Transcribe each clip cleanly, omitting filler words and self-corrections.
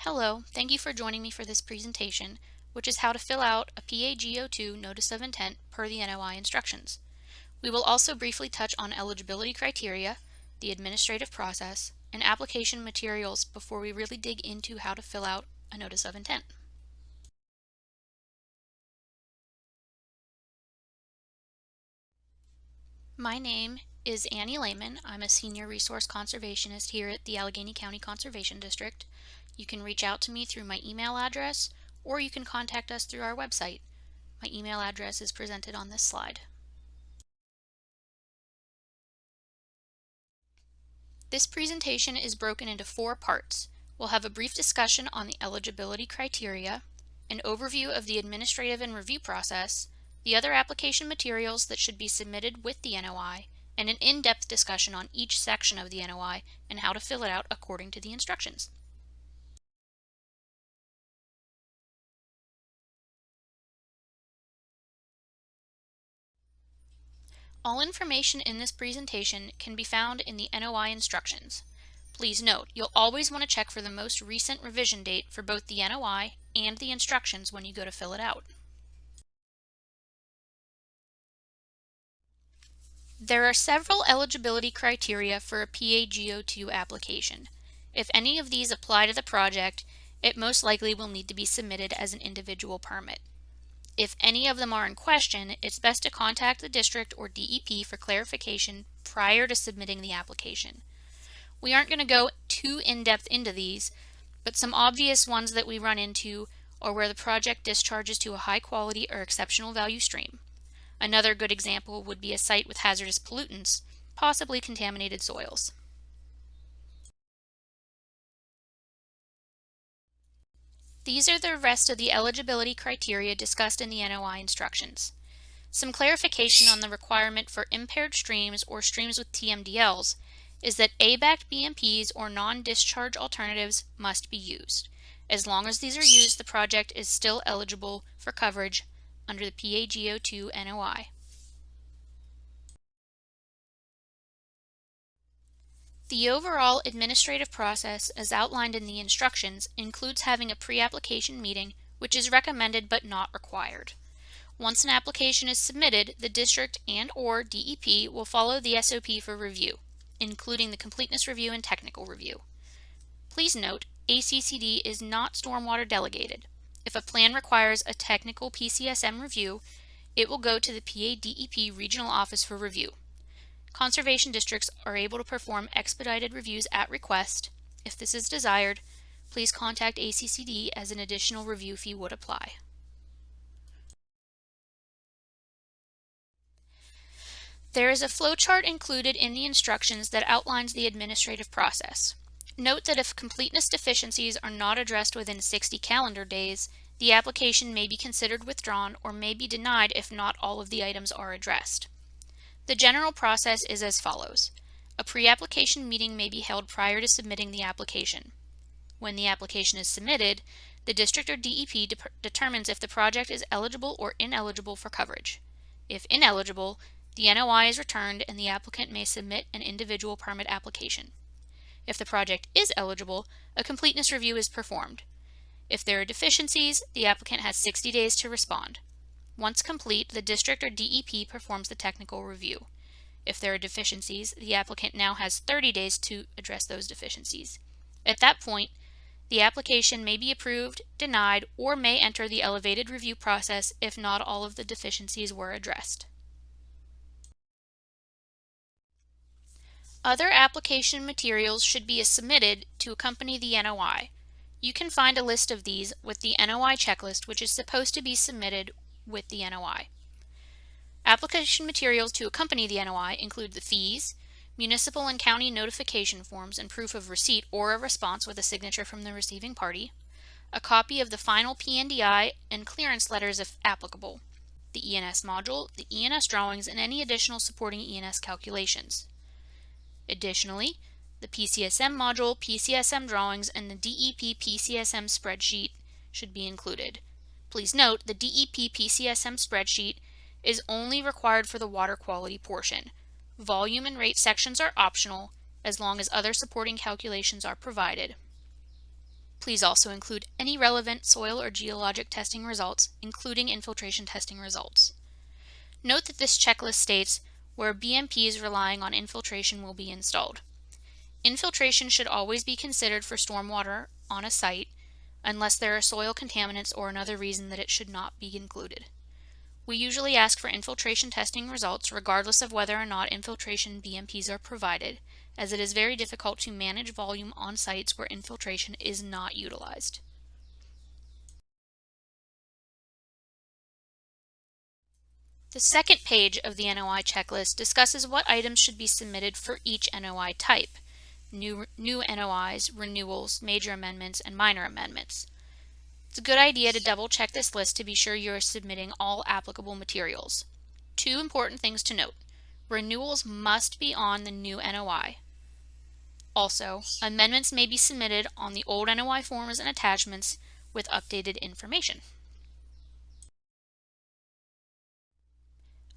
Hello, thank you for joining me for this presentation, which is how to fill out a PAG02 Notice of Intent per the NOI instructions. We will also briefly touch on eligibility criteria, the administrative process, and application materials before we really dig into how to fill out a Notice of Intent. My name is Annie Lehman. I'm a Senior Resource Conservationist here at the Allegheny County Conservation District. You can reach out to me through my email address, or you can contact us through our website. My email address is presented on this slide. This presentation is broken into 4 parts. We'll have a brief discussion on the eligibility criteria, an overview of the administrative and review process, the other application materials that should be submitted with the NOI, and an in-depth discussion on each section of the NOI and how to fill it out according to the instructions. All information in this presentation can be found in the NOI instructions. Please note, you'll always want to check for the most recent revision date for both the NOI and the instructions when you go to fill it out. There are several eligibility criteria for a PAG02 application. If any of these apply to the project, it most likely will need to be submitted as an individual permit. If any of them are in question, it's best to contact the district or DEP for clarification prior to submitting the application. We aren't going to go too in-depth into these, but some obvious ones that we run into are where the project discharges to a high quality or exceptional value stream. Another good example would be a site with hazardous pollutants, possibly contaminated soils. These are the rest of the eligibility criteria discussed in the NOI instructions. Some clarification on the requirement for impaired streams or streams with TMDLs is that A-backed BMPs or non-discharge alternatives must be used. As long as these are used, the project is still eligible for coverage under the PAG02 NOI. The overall administrative process, as outlined in the instructions, includes having a pre-application meeting, which is recommended but not required. Once an application is submitted, the district and/or DEP will follow the SOP for review, including the completeness review and technical review. Please note, ACCD is not stormwater delegated. If a plan requires a technical PCSM review, it will go to the PA-DEP Regional Office for review. Conservation districts are able to perform expedited reviews at request. If this is desired, please contact ACCD as an additional review fee would apply. There is a flowchart included in the instructions that outlines the administrative process. Note that if completeness deficiencies are not addressed within 60 calendar days, the application may be considered withdrawn or may be denied if not all of the items are addressed. The general process is as follows. A pre-application meeting may be held prior to submitting the application. When the application is submitted, the district or DEP determines if the project is eligible or ineligible for coverage. If ineligible, the NOI is returned and the applicant may submit an individual permit application. If the project is eligible, a completeness review is performed. If there are deficiencies, the applicant has 60 days to respond. Once complete, the district or DEP performs the technical review. If there are deficiencies, the applicant now has 30 days to address those deficiencies. At that point, the application may be approved, denied, or may enter the elevated review process if not all of the deficiencies were addressed. Other application materials should be submitted to accompany the NOI. You can find a list of these with the NOI checklist, which is supposed to be submitted with the NOI. Application materials to accompany the NOI include the fees, municipal and county notification forms and proof of receipt or a response with a signature from the receiving party, a copy of the final PNDI and clearance letters if applicable, the ENS module, the ENS drawings, and any additional supporting ENS calculations. Additionally, the PCSM module, PCSM drawings, and the DEP PCSM spreadsheet should be included. Please note, the DEP PCSM spreadsheet is only required for the water quality portion. Volume and rate sections are optional as long as other supporting calculations are provided. Please also include any relevant soil or geologic testing results, including infiltration testing results. Note that this checklist states where BMPs relying on infiltration will be installed. Infiltration should always be considered for stormwater on a site unless there are soil contaminants or another reason that it should not be included. We usually ask for infiltration testing results regardless of whether or not infiltration BMPs are provided, as it is very difficult to manage volume on sites where infiltration is not utilized. The second page of the NOI checklist discusses what items should be submitted for each NOI type: new NOIs, renewals, major amendments, and minor amendments. It's a good idea to double check this list to be sure you are submitting all applicable materials. Two important things to note: renewals must be on the new NOI. Also, amendments may be submitted on the old NOI forms and attachments with updated information.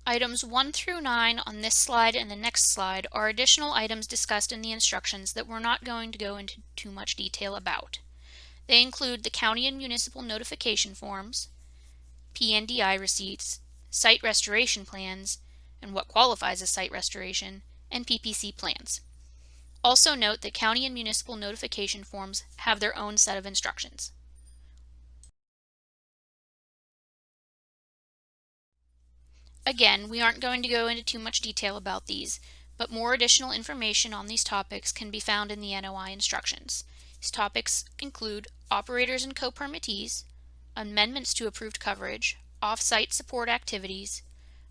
Items 1 through 9 on this slide and the next slide are additional items discussed in the instructions that we're not going to go into too much detail about. They include the county and municipal notification forms, P&DI receipts, site restoration plans, and what qualifies as site restoration, and PPC plans. Also note that county and municipal notification forms have their own set of instructions. Again, we aren't going to go into too much detail about these, but more additional information on these topics can be found in the NOI instructions. These topics include operators and co-permittees, amendments to approved coverage, off-site support activities,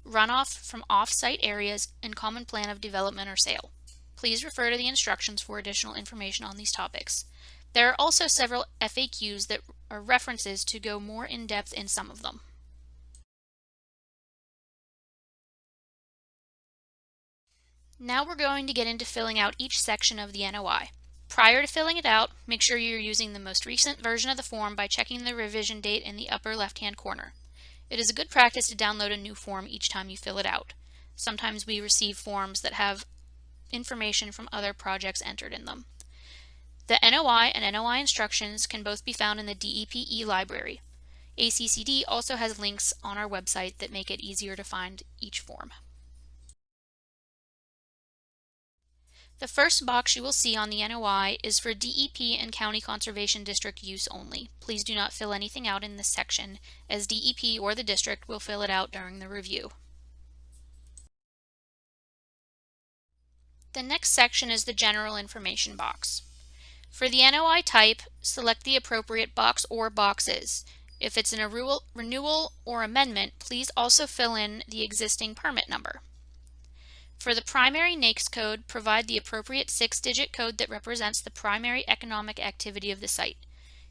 runoff from off-site areas, and common plan of development or sale. Please refer to the instructions for additional information on these topics. There are also several FAQs that are references to go more in depth in some of them. Now we're going to get into filling out each section of the NOI. Prior to filling it out, make sure you're using the most recent version of the form by checking the revision date in the upper left-hand corner. It is a good practice to download a new form each time you fill it out. Sometimes we receive forms that have information from other projects entered in them. The NOI and NOI instructions can both be found in the DEP library. ACCD also has links on our website that make it easier to find each form. The first box you will see on the NOI is for DEP and County Conservation District use only. Please do not fill anything out in this section, as DEP or the district will fill it out during the review. The next section is the general information box. For the NOI type, select the appropriate box or boxes. If it's a renewal or amendment, please also fill in the existing permit number. For the primary NAICS code, provide the appropriate 6-digit code that represents the primary economic activity of the site.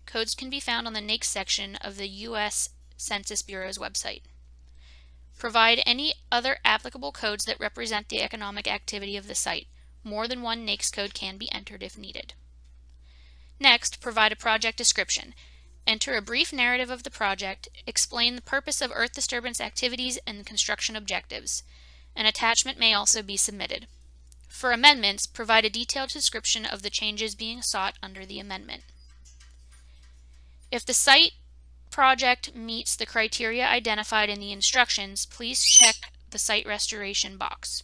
Codes can be found on the NAICS section of the U.S. Census Bureau's website. Provide any other applicable codes that represent the economic activity of the site. More than one NAICS code can be entered if needed. Next, provide a project description. Enter a brief narrative of the project, explain the purpose of earth disturbance activities and construction objectives. An attachment may also be submitted. For amendments, provide a detailed description of the changes being sought under the amendment. If the site project meets the criteria identified in the instructions, please check the site restoration box.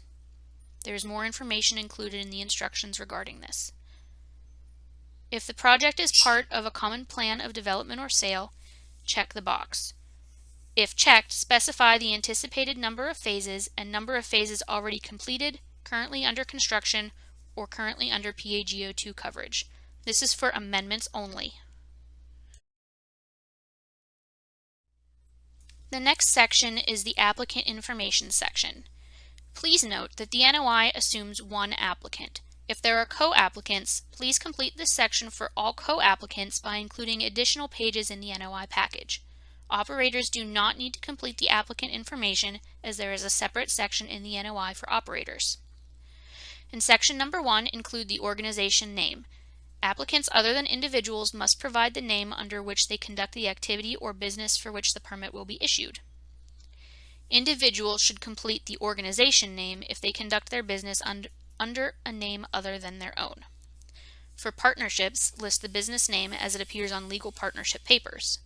There is more information included in the instructions regarding this. If the project is part of a common plan of development or sale, check the box. If checked, specify the anticipated number of phases and number of phases already completed, currently under construction, or currently under PAGO2 coverage. This is for amendments only. The next section is the applicant information section. Please note that the NOI assumes one applicant. If there are co-applicants, please complete this section for all co-applicants by including additional pages in the NOI package. Operators do not need to complete the applicant information, as there is a separate section in the NOI for operators. In section number 1, include the organization name. Applicants other than individuals must provide the name under which they conduct the activity or business for which the permit will be issued. Individuals should complete the organization name if they conduct their business under a name other than their own. For partnerships, list the business name as it appears on legal partnership papers.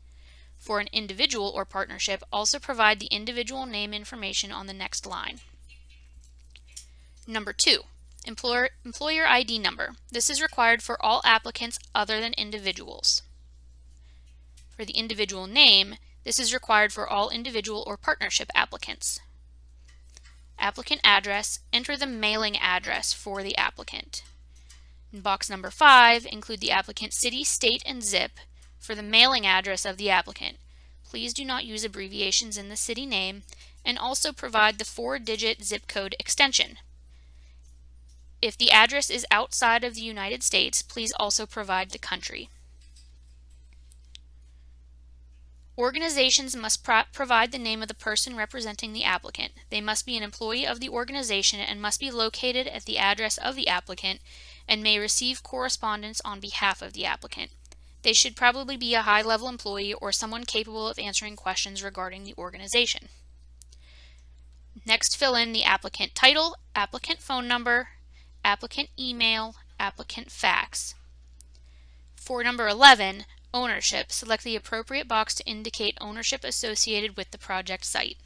For an individual or partnership, also provide the individual name information on the next line. Number 2, employer ID number. This is required for all applicants other than individuals. For the individual name, this is required for all individual or partnership applicants. Applicant address, enter the mailing address for the applicant. In box number 5, include the applicant's city, state, and zip for the mailing address of the applicant. Please do not use abbreviations in the city name, and also provide the 4-digit zip code extension. If the address is outside of the United States, please also provide the country. Organizations must provide the name of the person representing the applicant. They must be an employee of the organization and must be located at the address of the applicant and may receive correspondence on behalf of the applicant. They should probably be a high-level employee or someone capable of answering questions regarding the organization. Next, fill in the applicant title, applicant phone number, applicant email, applicant fax. For number 11, ownership, select the appropriate box to indicate ownership associated with the project site.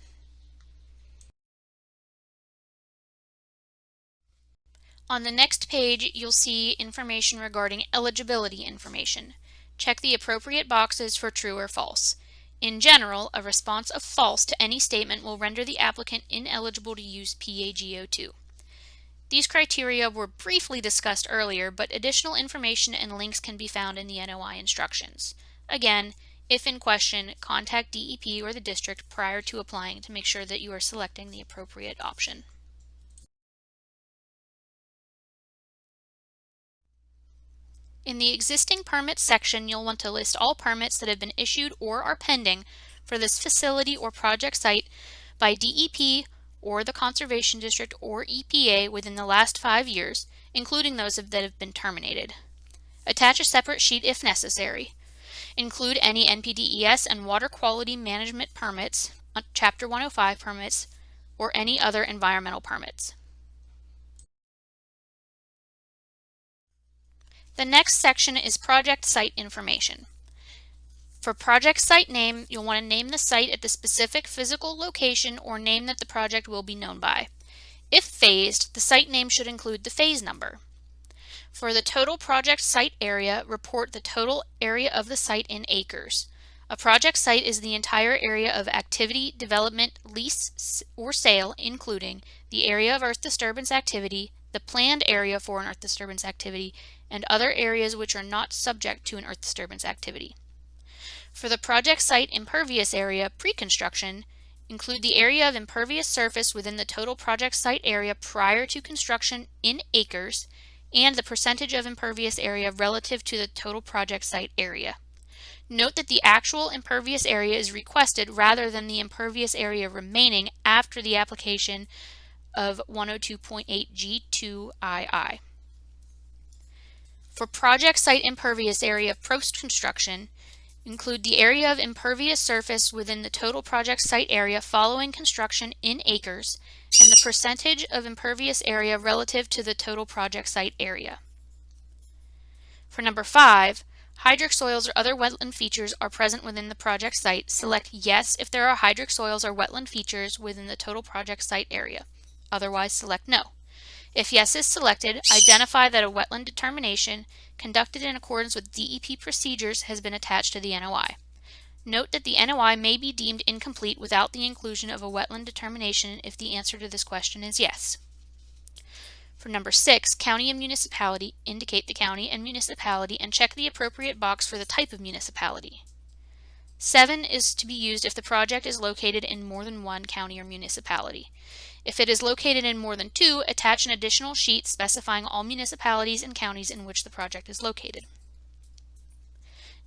On the next page, you'll see information regarding eligibility information. Check the appropriate boxes for true or false. In general, a response of false to any statement will render the applicant ineligible to use PAG-02. These criteria were briefly discussed earlier, but additional information and links can be found in the NOI instructions. Again, if in question, contact DEP or the district prior to applying to make sure that you are selecting the appropriate option. In the existing permits section, you'll want to list all permits that have been issued or are pending for this facility or project site by DEP or the Conservation District or EPA within the last 5 years, including those that have been terminated. Attach a separate sheet if necessary. Include any NPDES and water quality management permits, Chapter 105 permits, or any other environmental permits. The next section is project site information. For project site name, you'll want to name the site at the specific physical location or name that the project will be known by. If phased, the site name should include the phase number. For the total project site area, report the total area of the site in acres. A project site is the entire area of activity, development, lease, or sale, including the area of earth disturbance activity, the planned area for an earth disturbance activity, and other areas which are not subject to an earth disturbance activity. For the project site impervious area pre-construction, include the area of impervious surface within the total project site area prior to construction in acres and the percentage of impervious area relative to the total project site area. Note that the actual impervious area is requested rather than the impervious area remaining after the application of 102.8 G2II. For project site impervious area post-construction, include the area of impervious surface within the total project site area following construction in acres and the percentage of impervious area relative to the total project site area. For number 5, hydric soils or other wetland features are present within the project site. Select yes if there are hydric soils or wetland features within the total project site area. Otherwise, select no. If yes is selected, identify that a wetland determination conducted in accordance with DEP procedures has been attached to the NOI. Note that the NOI may be deemed incomplete without the inclusion of a wetland determination if the answer to this question is yes. For number 6, county and municipality, indicate the county and municipality and check the appropriate box for the type of municipality. 7 is to be used if the project is located in more than one county or municipality. If it is located in more than 2, attach an additional sheet specifying all municipalities and counties in which the project is located.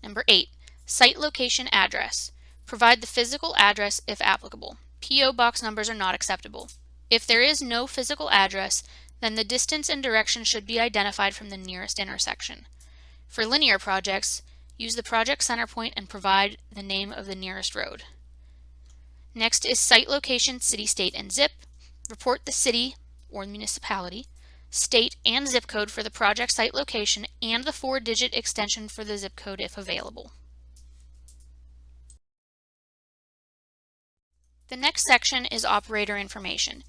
Number 8, site location address. Provide the physical address if applicable. P.O. box numbers are not acceptable. If there is no physical address, then the distance and direction should be identified from the nearest intersection. For linear projects, use the project center point and provide the name of the nearest road. Next is site location, city, state, and zip. Report the city or municipality. state and zip code for the project site location, and the 4-digit extension for the zip code if available. The next section is operator information.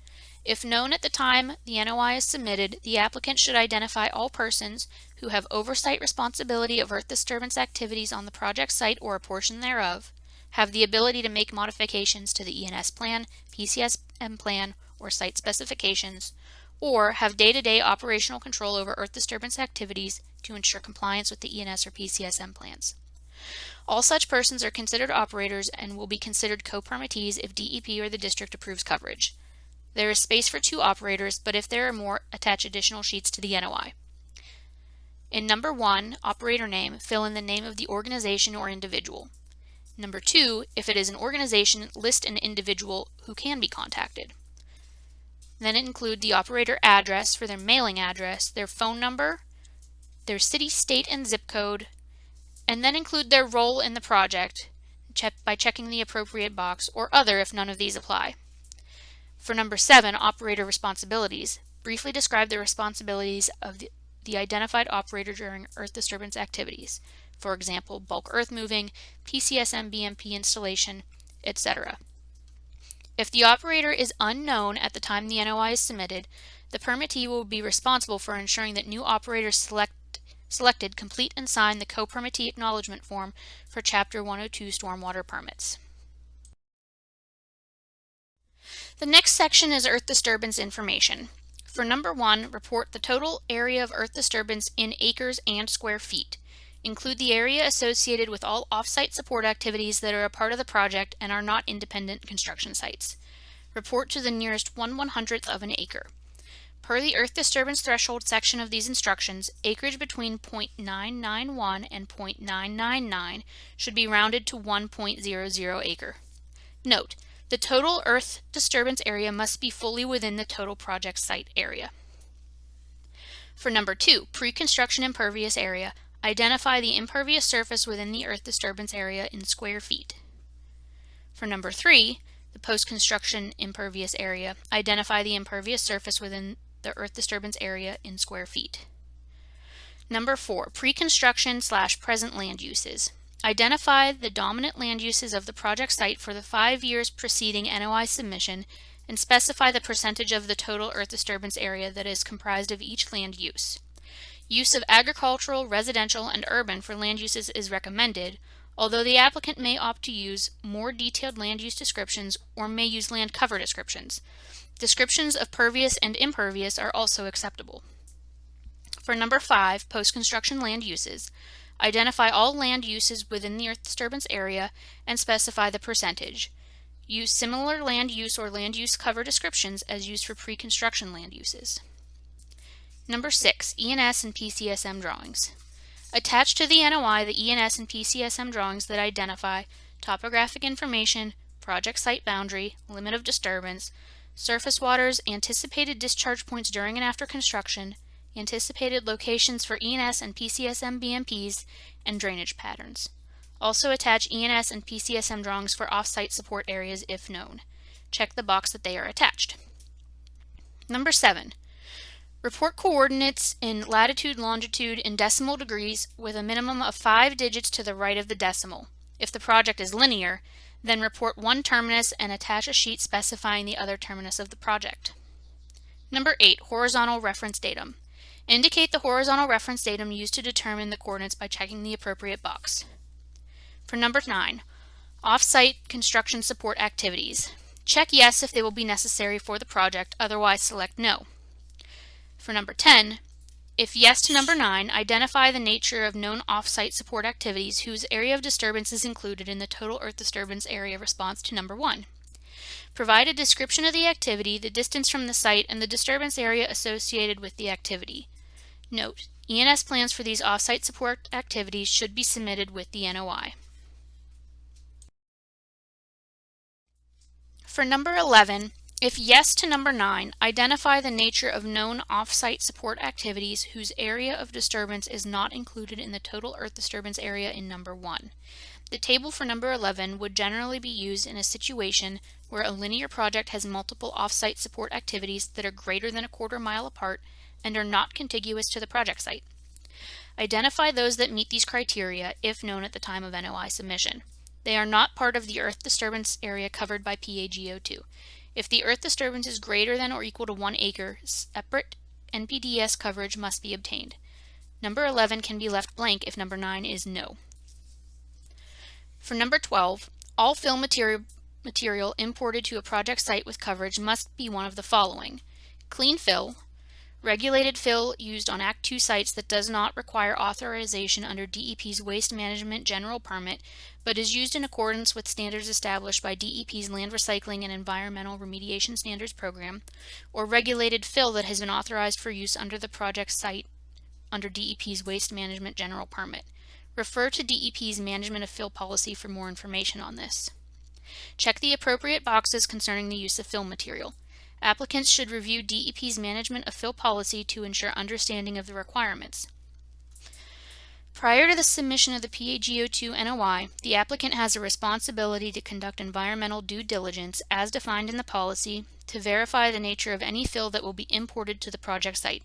If known at the time the NOI is submitted, the applicant should identify all persons who have oversight responsibility of earth disturbance activities on the project site or a portion thereof, have the ability to make modifications to the ENS plan, PCSM plan, or site specifications, or have day-to-day operational control over earth disturbance activities to ensure compliance with the ENS or PCSM plans. All such persons are considered operators and will be considered co-permittees if DEP or the district approves coverage. There is space for 2 operators, but if there are more, attach additional sheets to the NOI. In number 1, operator name, fill in the name of the organization or individual. Number 2, if it is an organization, list an individual who can be contacted. Then include the operator address for their mailing address, their phone number, their city, state, and zip code, and then include their role in the project by checking the appropriate box, or other if none of these apply. For number 7, operator responsibilities, briefly describe the responsibilities of the identified operator during earth disturbance activities. For example, bulk earth moving, PCSM BMP installation, etc. If the operator is unknown at the time the NOI is submitted, the permittee will be responsible for ensuring that new operators selected complete and sign the co-permittee acknowledgement form for Chapter 102 stormwater permits. The next section is earth disturbance information. For number 1, report the total area of earth disturbance in acres and square feet. Include the area associated with all off-site support activities that are a part of the project and are not independent construction sites. Report to the nearest 1/100th of an acre. Per the earth disturbance threshold section of these instructions, acreage between 0.991 and 0.999 should be rounded to 1.00 acre. Note, the total earth disturbance area must be fully within the total project site area. For number 2, pre-construction impervious area, identify the impervious surface within the earth disturbance area in square feet. For number 3, the post-construction impervious area, identify the impervious surface within the earth disturbance area in square feet. Number 4, pre-construction/present land uses. Identify the dominant land uses of the project site for the 5 years preceding NOI submission and specify the percentage of the total earth disturbance area that is comprised of each land use. Use of agricultural, residential, and urban for land uses is recommended, although the applicant may opt to use more detailed land use descriptions or may use land cover descriptions. Descriptions of pervious and impervious are also acceptable. For number 5, post-construction land uses, identify all land uses within the earth disturbance area and specify the percentage. Use similar land use or land use cover descriptions as used for pre-construction land uses. Number 6, ENS and PCSM drawings. Attach to the NOI the ENS and PCSM drawings that identify topographic information, project site boundary, limit of disturbance, surface waters, anticipated discharge points during and after construction, anticipated locations for ENS and PCSM BMPs, and drainage patterns. Also attach ENS and PCSM drawings for off-site support areas if known. Check the box that they are attached. Number 7. Report coordinates in latitude, longitude, and decimal degrees with a minimum of 5 digits to the right of the decimal. If the project is linear, then report one terminus and attach a sheet specifying the other terminus of the project. Number 8. Horizontal reference datum. Indicate the horizontal reference datum used to determine the coordinates by checking the appropriate box. For number 9, off-site construction support activities. Check yes if they will be necessary for the project, otherwise select no. For number 10, if yes to number 9, identify the nature of known off-site support activities whose area of disturbance is included in the total earth disturbance area response to number 1. Provide a description of the activity, the distance from the site, and the disturbance area associated with the activity. Note, ENS plans for these off-site support activities should be submitted with the NOI. For number 11, if yes to number 9, identify the nature of known off-site support activities whose area of disturbance is not included in the total earth disturbance area in number 1. The table for number 11 would generally be used in a situation where a linear project has multiple off-site support activities that are greater than a quarter mile apart and are not contiguous to the project site. Identify those that meet these criteria if known at the time of NOI submission. They are not part of the earth disturbance area covered by PAG02. If the earth disturbance is greater than or equal to 1 acre, separate NPDES coverage must be obtained. Number 11 can be left blank if number 9 is no. For number 12, all fill material imported to a project site with coverage must be one of the following: clean fill, regulated fill used on Act 2 sites that does not require authorization under DEP's Waste Management General Permit, but is used in accordance with standards established by DEP's Land Recycling and Environmental Remediation Standards Program, or regulated fill that has been authorized for use under the project site under DEP's Waste Management General Permit. Refer to DEP's Management of Fill policy for more information on this. Check the appropriate boxes concerning the use of fill material. Applicants should review DEP's Management of Fill policy to ensure understanding of the requirements. Prior to the submission of the PAG02 NOI, the applicant has a responsibility to conduct environmental due diligence as defined in the policy to verify the nature of any fill that will be imported to the project site.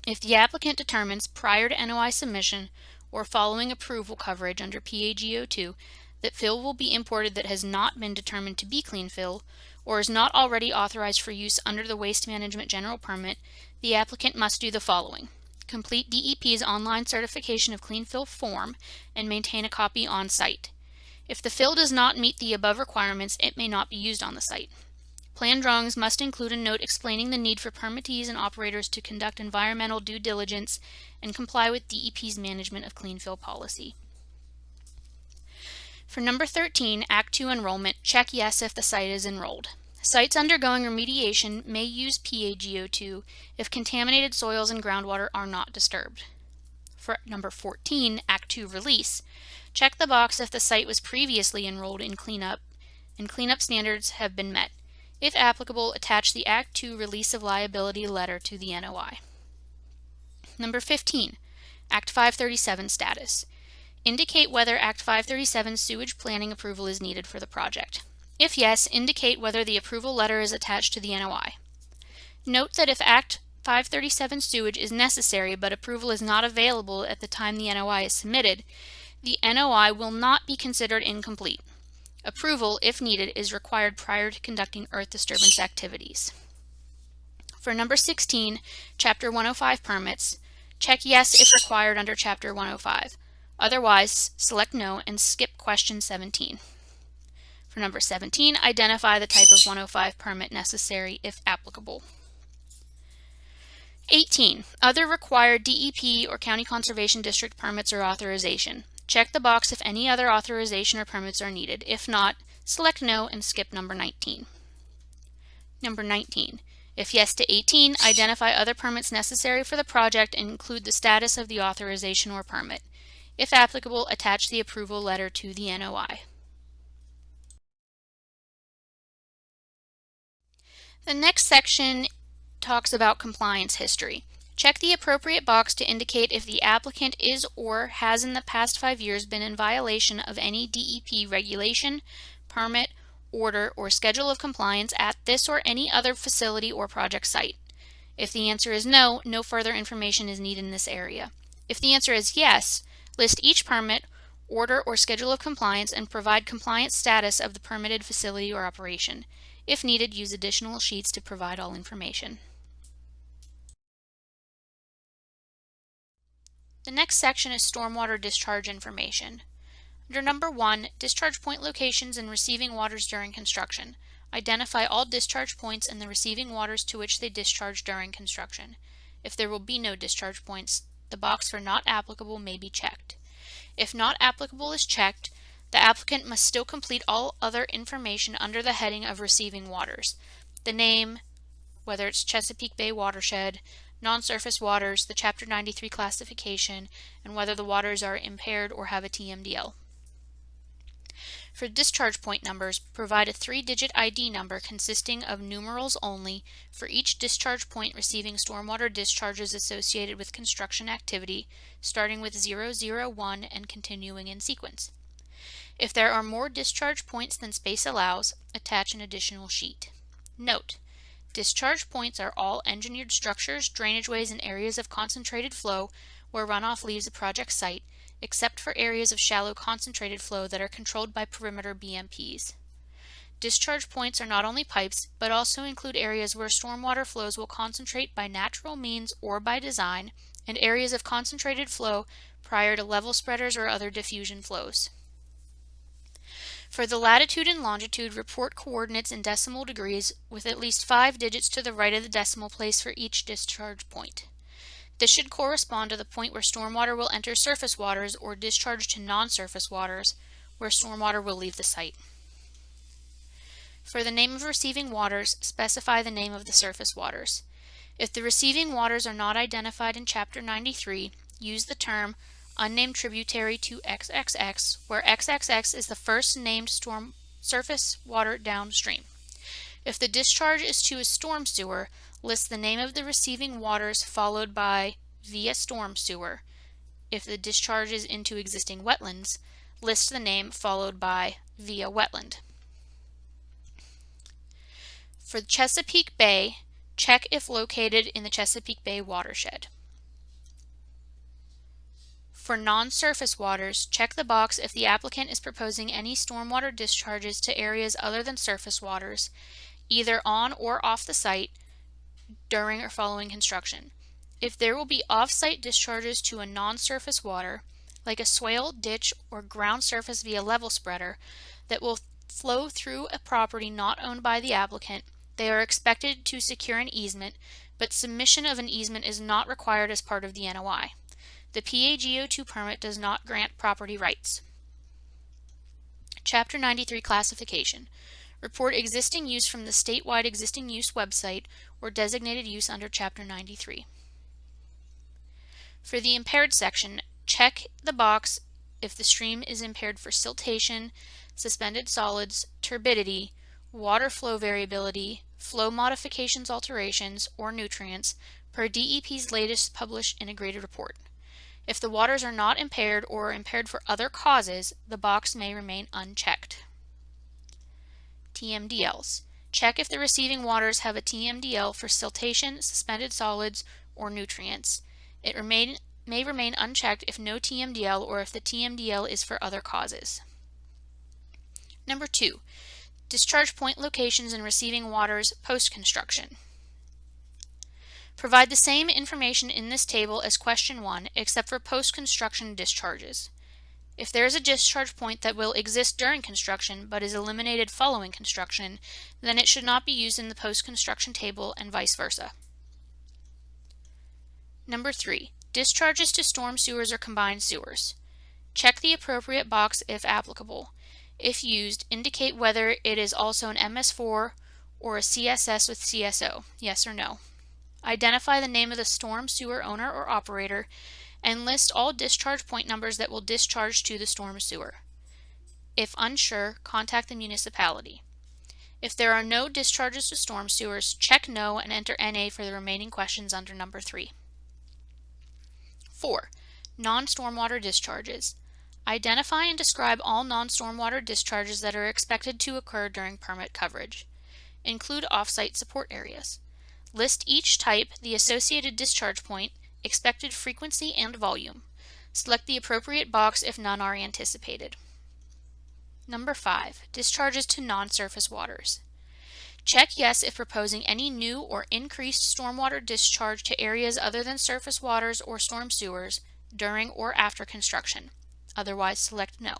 If the applicant determines prior to NOI submission or following approval coverage under PAG02 that fill will be imported that has not been determined to be clean fill or is not already authorized for use under the Waste Management General Permit, the applicant must do the following: complete DEP's online certification of clean fill form and maintain a copy on site. If the fill does not meet the above requirements, it may not be used on the site. Plan drawings must include a note explaining the need for permittees and operators to conduct environmental due diligence and comply with DEP's Management of Clean Fill policy. For number 13, Act 2 enrollment, check yes if the site is enrolled. Sites undergoing remediation may use PAG02 if contaminated soils and groundwater are not disturbed. For number 14, Act 2 release, check the box if the site was previously enrolled in cleanup and cleanup standards have been met. If applicable, attach the Act 2 release of liability letter to the NOI. Number 15, Act 537 status. Indicate whether Act 537 sewage planning approval is needed for the project. If yes, indicate whether the approval letter is attached to the NOI. Note that if Act 537 sewage is necessary but approval is not available at the time the NOI is submitted, the NOI will not be considered incomplete. Approval, if needed, is required prior to conducting earth disturbance activities. For number 16, Chapter 105 permits, check yes if required under Chapter 105. Otherwise, select no and skip question 17. For number 17, identify the type of 105 permit necessary if applicable. 18. Other required DEP or County Conservation District permits or authorization. Check the box if any other authorization or permits are needed. If not, select no and skip number 19. Number 19. If yes to 18, identify other permits necessary for the project and include the status of the authorization or permit. If applicable, attach the approval letter to the NOI. The next section talks about compliance history. Check the appropriate box to indicate if the applicant is or has in the past 5 years been in violation of any DEP regulation, permit, order, or schedule of compliance at this or any other facility or project site. If the answer is no, no further information is needed in this area. If the answer is yes, list each permit, order, or schedule of compliance and provide compliance status of the permitted facility or operation. If needed, use additional sheets to provide all information. The next section is stormwater discharge information. Under number 1, discharge point locations and receiving waters during construction. Identify all discharge points and the receiving waters to which they discharge during construction. If there will be no discharge points, the box for not applicable may be checked. If not applicable is checked, the applicant must still complete all other information under the heading of receiving waters. The name, whether it's Chesapeake Bay Watershed, non-surface waters, the Chapter 93 classification, and whether the waters are impaired or have a TMDL. For discharge point numbers, provide a 3-digit ID number consisting of numerals only for each discharge point receiving stormwater discharges associated with construction activity, starting with 001 and continuing in sequence. If there are more discharge points than space allows, attach an additional sheet. Note: Discharge points are all engineered structures, drainageways, and areas of concentrated flow where runoff leaves a project site, except for areas of shallow concentrated flow that are controlled by perimeter BMPs. Discharge points are not only pipes, but also include areas where stormwater flows will concentrate by natural means or by design, and areas of concentrated flow prior to level spreaders or other diffusion flows. For the latitude and longitude, report coordinates in decimal degrees with at least 5 digits to the right of the decimal place for each discharge point. This should correspond to the point where stormwater will enter surface waters or discharge to non-surface waters, where stormwater will leave the site. For the name of receiving waters, specify the name of the surface waters. If the receiving waters are not identified in Chapter 93, use the term unnamed tributary to XXX, where XXX is the first named storm surface water downstream. If the discharge is to a storm sewer, list the name of the receiving waters followed by via storm sewer. If the discharge is into existing wetlands, list the name followed by via wetland. For Chesapeake Bay, check if located in the Chesapeake Bay watershed. For non-surface waters, check the box if the applicant is proposing any stormwater discharges to areas other than surface waters, either on or off the site, during or following construction. If there will be off-site discharges to a non-surface water, like a swale, ditch, or ground surface via level spreader, that will flow through a property not owned by the applicant, they are expected to secure an easement, but submission of an easement is not required as part of the NOI. The PAG02 permit does not grant property rights. Chapter 93 Classification. Report existing use from the statewide existing use website or designated use under Chapter 93. For the impaired section, check the box if the stream is impaired for siltation, suspended solids, turbidity, water flow variability, flow modifications, alterations, or nutrients per DEP's latest published integrated report. If the waters are not impaired or are impaired for other causes, the box may remain unchecked. TMDLs. Check if the receiving waters have a TMDL for siltation, suspended solids, or nutrients. It may remain unchecked if no TMDL or if the TMDL is for other causes. Number 2. Discharge point locations in receiving waters post-construction. Provide the same information in this table as question 1 except for post-construction discharges. If there is a discharge point that will exist during construction but is eliminated following construction, then it should not be used in the post-construction table and vice versa. Number 3. Discharges to storm sewers or combined sewers. Check the appropriate box if applicable. If used, indicate whether it is also an MS4 or a CSS with CSO, yes or no. Identify the name of the storm sewer owner or operator, and list all discharge point numbers that will discharge to the storm sewer. If unsure, contact the municipality. If there are no discharges to storm sewers, check no and enter NA for the remaining questions under number 3. 4. Non-stormwater discharges. Identify and describe all non-stormwater discharges that are expected to occur during permit coverage. Include off-site support areas. List each type, the associated discharge point, expected frequency and volume. Select the appropriate box if none are anticipated. Number 5. Discharges to non-surface waters. Check yes if proposing any new or increased stormwater discharge to areas other than surface waters or storm sewers during or after construction. Otherwise, select no.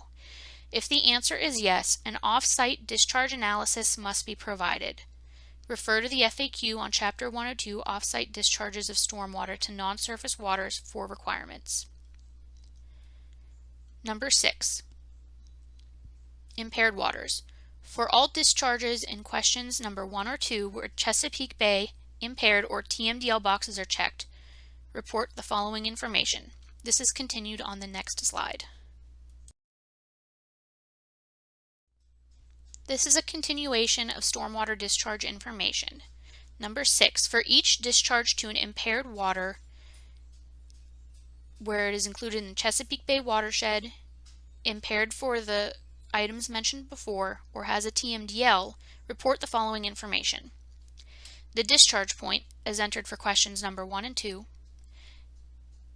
If the answer is yes, an off-site discharge analysis must be provided. Refer to the FAQ on Chapter 102 Off-Site Discharges of Stormwater to Non-Surface Waters for requirements. Number 6. Impaired waters. For all discharges in questions number 1 or 2 where Chesapeake Bay, impaired, or TMDL boxes are checked, report the following information. This is continued on the next slide. This is a continuation of stormwater discharge information. Number 6, for each discharge to an impaired water where it is included in the Chesapeake Bay watershed, impaired for the items mentioned before, or has a TMDL, report the following information. the discharge point as entered for questions number 1 and 2.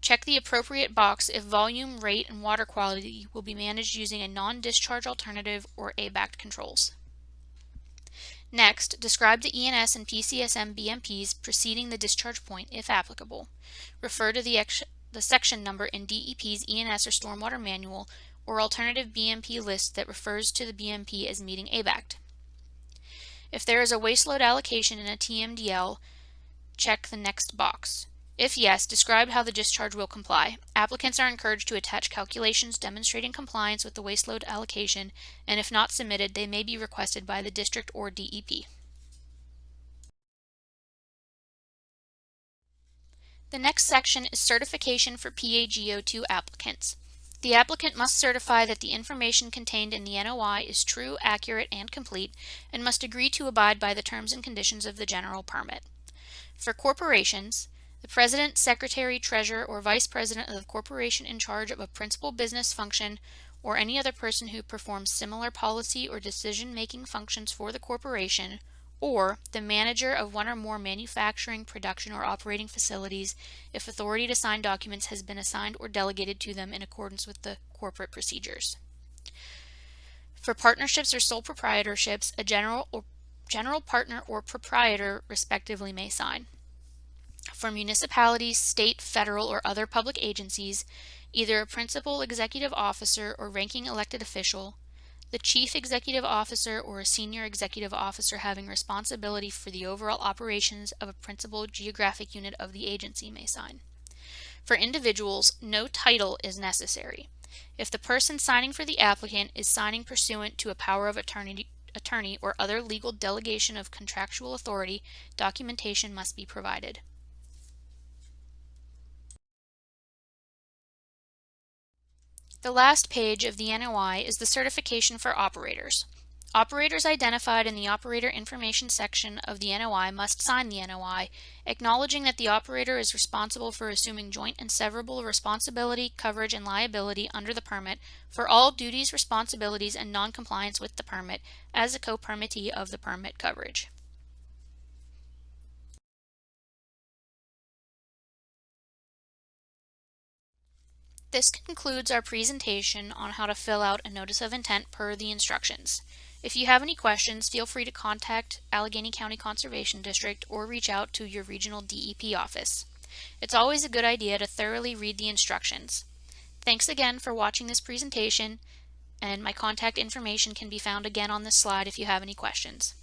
Check the appropriate box if volume, rate, and water quality will be managed using a non-discharge alternative or ABAC controls. Next, describe the ENS and PCSM BMPs preceding the discharge point if applicable. Refer to the section number in DEP's ENS or Stormwater Manual or alternative BMP list that refers to the BMP as meeting ABAC. If there is a waste load allocation in a TMDL, check the next box. If yes, describe how the discharge will comply. Applicants are encouraged to attach calculations demonstrating compliance with the waste load allocation, and if not submitted, they may be requested by the district or DEP. The next section is certification for PAGO2 applicants. The applicant must certify that the information contained in the NOI is true, accurate, and complete, and must agree to abide by the terms and conditions of the general permit. For corporations, the president, secretary, treasurer, or vice president of the corporation in charge of a principal business function or any other person who performs similar policy or decision-making functions for the corporation, or the manager of one or more manufacturing, production, or operating facilities if authority to sign documents has been assigned or delegated to them in accordance with the corporate procedures. For partnerships or sole proprietorships, a general partner or proprietor respectively may sign. For municipalities, state, federal, or other public agencies, either a principal executive officer or ranking elected official, the chief executive officer or a senior executive officer having responsibility for the overall operations of a principal geographic unit of the agency may sign. For individuals, no title is necessary. If the person signing for the applicant is signing pursuant to a power of attorney or other legal delegation of contractual authority, documentation must be provided. The last page of the NOI is the certification for operators. Operators identified in the operator information section of the NOI must sign the NOI, acknowledging that the operator is responsible for assuming joint and severable responsibility, coverage, and liability under the permit for all duties, responsibilities, and noncompliance with the permit as a co-permittee of the permit coverage. This concludes our presentation on how to fill out a notice of intent per the instructions. If you have any questions, feel free to contact Allegheny County Conservation District or reach out to your regional DEP office. It's always a good idea to thoroughly read the instructions. Thanks again for watching this presentation, and my contact information can be found again on this slide if you have any questions.